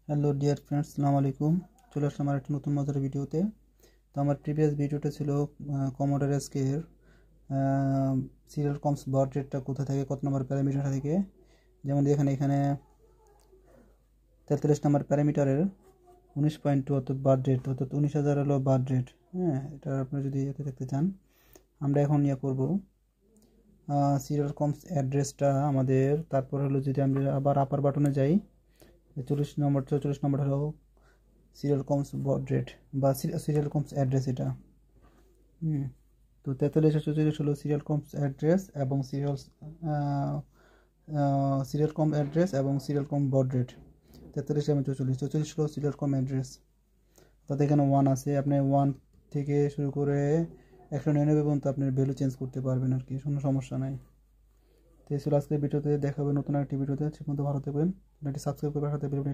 Hello dear friends, আসসালামু আলাইকুম। চলে আসলাম আমার একটা নতুন মজার ভিডিওতে। তো আমার প্রিভিয়াস ভিডিওটা ছিল কমোডোর এসকের সিরিয়াল কমস বার্থ রেটটা কোথা থেকে, কত নম্বর প্যারামিটার থেকে। যেমন এখানে এখানে 43 নম্বর প্যারামিটারের 19.2 অর্থাৎ বার্থ রেট, অর্থাৎ 19,000 হলো বার্থ রেট। হ্যাঁ, এটা আপনি যদি এতে দেখতে চান, আমরা এখন করব সিরিয়াল কমস অ্যাড্রেসটা আমাদের। তারপর হলো যদি আমরা আবার আপার বাটনে যাই, 44 নম্বর হলো সিরিয়াল কমস বার্থ রেট বা সিরিয়াল কমস অ্যাড্রেস এটা। তো 43 হলো সিরিয়াল কমস অ্যাড্রেস এবং সিরিয়াল কম অ্যাড্রেস এবং সিরিয়াল কম বার্থ রেট। 43 এবং 44 হলো সিরিয়াল কম অ্যাড্রেস। তাতে এখানে 1 আছে, আপনি 1 থেকে শুরু করে 199 পর্যন্ত আপনার ভ্যালু চেঞ্জ করতে পারবেন আর কি, কোনো সমস্যা নাই। তো এই ছিল আজকের ভিডিওতে, দেখাবে নতুন একটি ভিডিওতে। সে পর্যন্ত ভালো থাকবেন, সাবস্ক্রাইব করে রাখতে পারবেন।